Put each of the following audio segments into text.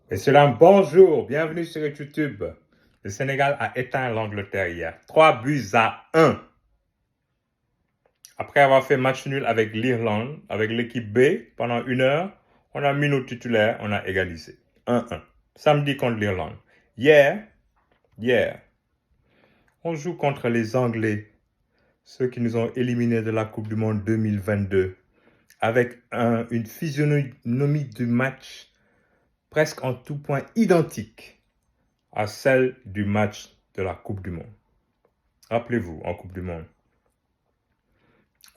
Messieurs, dames, bonjour, bienvenue sur YouTube. Le Sénégal a éteint l'Angleterre hier. 3-1. Après avoir fait match nul avec l'Irlande, avec l'équipe B, pendant 1 heure, on a mis nos titulaires, on a égalisé. 1-1. Samedi contre l'Irlande. Hier, on joue contre les Anglais, ceux qui nous ont éliminés de la Coupe du Monde 2022, avec une physionomie du match presque en tout point identique à celle du match de la Coupe du Monde. Rappelez-vous, en Coupe du Monde,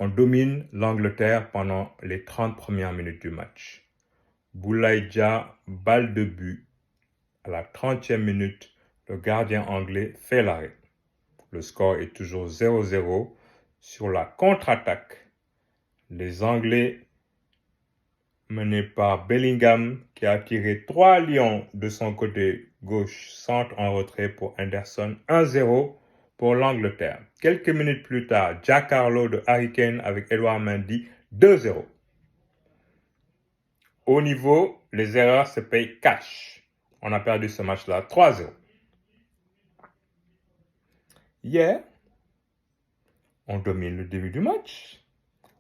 on domine l'Angleterre pendant les 30 premières minutes du match. Boulaye Dia, balle de but. À la 30e minute, le gardien anglais fait l'arrêt. Le score est toujours 0-0. Sur la contre-attaque, les Anglais, menés par Bellingham, qui a tiré 3 lions de son côté gauche, centre en retrait pour Henderson, 1-0 pour l'Angleterre. Quelques minutes plus tard, Jack Harlow de Harry Kane avec Edouard Mendy, 2-0. Au niveau, les erreurs se payent cash. On a perdu ce match-là, 3-0. Hier, on domine le début du match.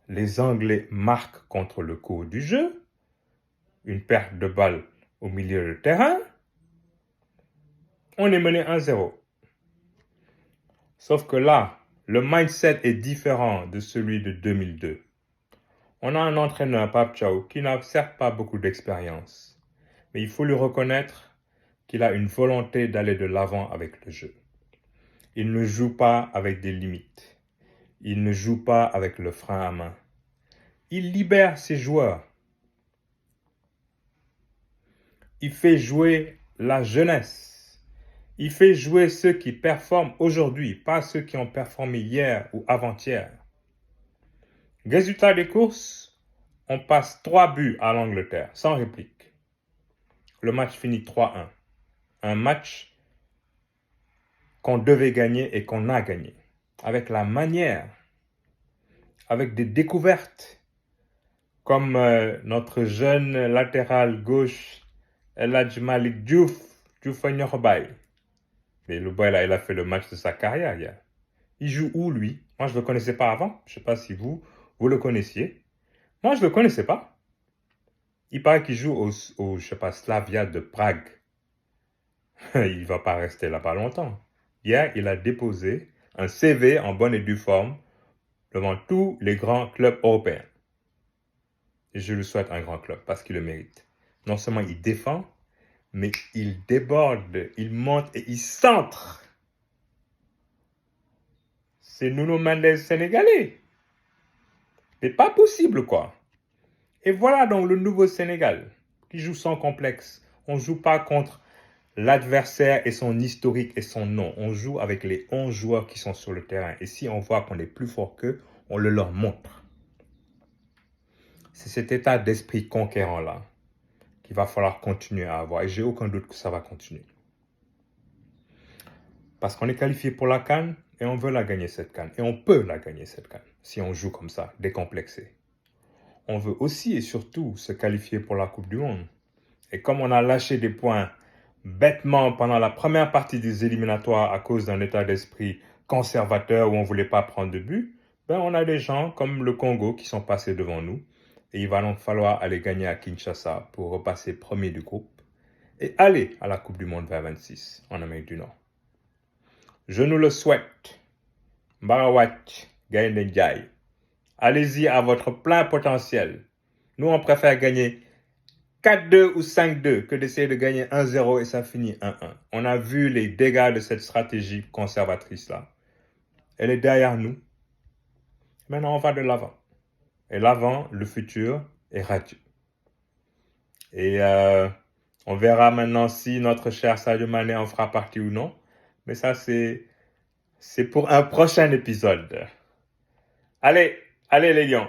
Les Anglais marquent contre le cours du jeu. Une perte de balle au milieu de terrain. On est mené 1-0. Sauf que là, le mindset est différent de celui de 2002. On a un entraîneur, Pape Thiaw, qui n'a certes pas beaucoup d'expérience, mais il faut lui reconnaître qu'il a une volonté d'aller de l'avant avec le jeu. Il ne joue pas avec des limites. Il ne joue pas avec le frein à main. Il libère ses joueurs. Il fait jouer la jeunesse. Il fait jouer ceux qui performent aujourd'hui, pas ceux qui ont performé hier ou avant-hier. Résultat des courses, on passe 3 buts à l'Angleterre, sans réplique. Le match finit 3-1. Un match qu'on devait gagner et qu'on a gagné. Avec la manière, avec des découvertes, comme notre jeune latéral gauche, El Hadji Malick Diouf Nyorobay. Mais le boy là, il a fait le match de sa carrière hier. Il joue où lui? Moi, je ne le connaissais pas avant. Je ne sais pas si vous le connaissiez. Moi, je ne le connaissais pas. Il paraît qu'il joue au je sais pas, Slavia de Prague. Il ne va pas rester là pas longtemps. Hier, il a déposé un CV en bonne et due forme devant tous les grands clubs européens. Et je lui souhaite un grand club parce qu'il le mérite. Non seulement il défend, mais il déborde, il monte et il centre. C'est Nuno Mendes sénégalais. C'est pas possible, quoi. Et voilà donc le nouveau Sénégal qui joue sans complexe. On ne joue pas contre l'adversaire et son historique et son nom. On joue avec les 11 joueurs qui sont sur le terrain. Et si on voit qu'on est plus fort qu'eux, on le leur montre. C'est cet état d'esprit conquérant-là qu'il va falloir continuer à avoir. Et j'ai aucun doute que ça va continuer. Parce qu'on est qualifié pour la CAN et on veut la gagner cette CAN. Et on peut la gagner cette CAN si on joue comme ça, décomplexé. On veut aussi et surtout se qualifier pour la Coupe du Monde. Et comme on a lâché des points bêtement pendant la première partie des éliminatoires à cause d'un état d'esprit conservateur où on ne voulait pas prendre de but, on a des gens comme le Congo qui sont passés devant nous. Et il va donc falloir aller gagner à Kinshasa pour repasser premier du groupe et aller à la Coupe du Monde 2026 en Amérique du Nord. Je nous le souhaite. Barawach, Gaël Ndiaye. Allez-y à votre plein potentiel. Nous, on préfère gagner 4-2 ou 5-2 que d'essayer de gagner 1-0 et ça finit 1-1. On a vu les dégâts de cette stratégie conservatrice-là. Elle est derrière nous. Maintenant, on va de l'avant. Et l'avant, le futur, est radieux. Et on verra maintenant si notre cher Sadio Mané en fera partie ou non. Mais ça, c'est pour un prochain épisode. Allez les lions.